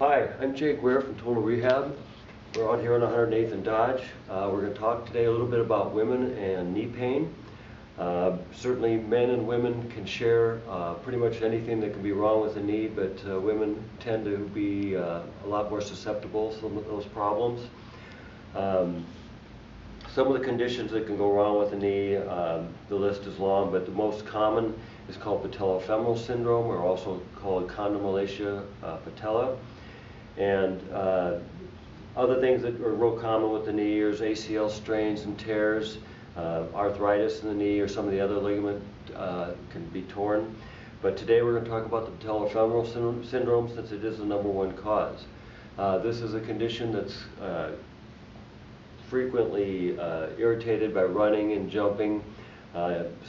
Hi, I'm Jake Ware from Total Rehab. We're out here on 108th and Dodge. We're going to talk today a little bit about women and knee pain. Certainly men and women can share pretty much anything that can be wrong with the knee, but women tend to be a lot more susceptible to some of those problems. Some of the conditions that can go wrong with the knee, the list is long, but the most common is called patellofemoral syndrome, or also called chondromalacia patella. And other things that are real common with the knee is ACL strains and tears, arthritis in the knee, or some of the other ligament can be torn. But today we're going to talk about the patellofemoral syndrome, since it is the #1 cause. This is a condition that's frequently irritated by running and jumping.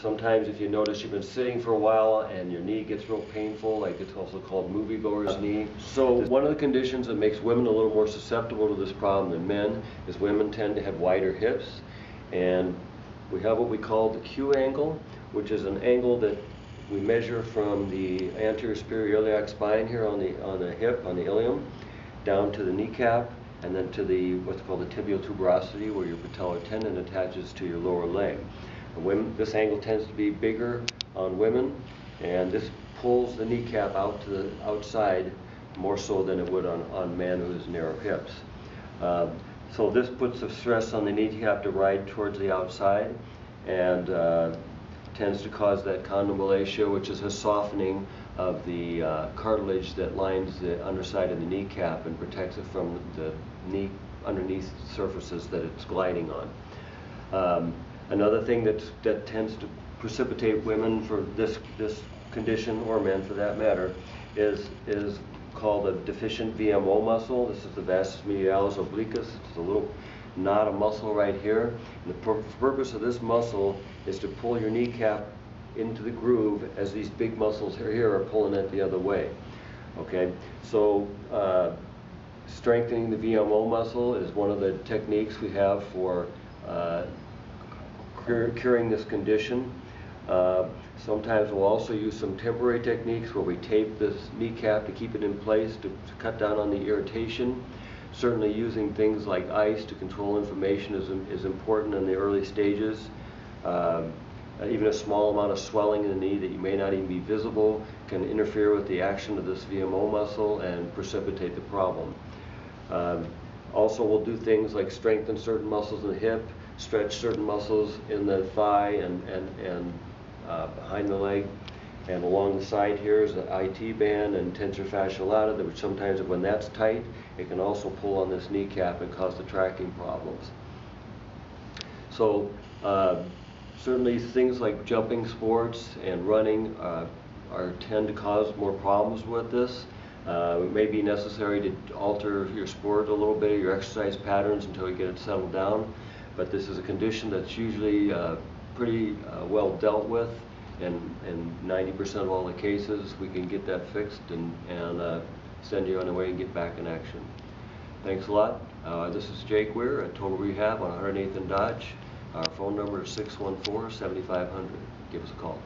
Sometimes if you notice you've been sitting for a while and your knee gets real painful, like it's also called moviegoer's knee. So one of the conditions that makes women a little more susceptible to this problem than men is women tend to have wider hips, and we have what we call the Q angle, which is an angle that we measure from the anterior superior iliac spine here on the hip, on the ilium, down to the kneecap, and then to the what's called the tibial tuberosity, where your patellar tendon attaches to your lower leg. This angle tends to be bigger on women, and this pulls the kneecap out to the outside more so than it would on men who has narrow hips. So this puts the stress on the kneecap to ride towards the outside, and tends to cause that chondromalacia, which is a softening of the cartilage that lines the underside of the kneecap and protects it from the knee underneath surfaces that it's gliding on. Another thing that tends to precipitate women for this condition, or men for that matter, is called a deficient VMO muscle. This is the vastus medialis obliquus. It's a little knot of muscle right here. And the purpose of this muscle is to pull your kneecap into the groove as these big muscles here are pulling it the other way. Okay, so strengthening the VMO muscle is one of the techniques we have for curing this condition. Sometimes we'll also use some temporary techniques where we tape this kneecap to keep it in place to cut down on the irritation. Certainly using things like ice to control inflammation is important in the early stages. Even a small amount of swelling in the knee that you may not even be visible can interfere with the action of this VMO muscle and precipitate the problem. Also, we'll do things like strengthen certain muscles in the hip, stretch certain muscles in the thigh and behind the leg, and along the side here is the IT band and tensor fasciae lata, which sometimes when that's tight, it can also pull on this kneecap and cause the tracking problems. So certainly things like jumping sports and running tend to cause more problems with this. It may be necessary to alter your sport a little bit, your exercise patterns, until you get it settled down. But this is a condition that's usually pretty well dealt with, and in 90% of all the cases we can get that fixed and send you on the way and get back in action. Thanks a lot. This is Jake Ware at Total Rehab on 108th and Dodge. Our phone number is 614-7500. Give us a call.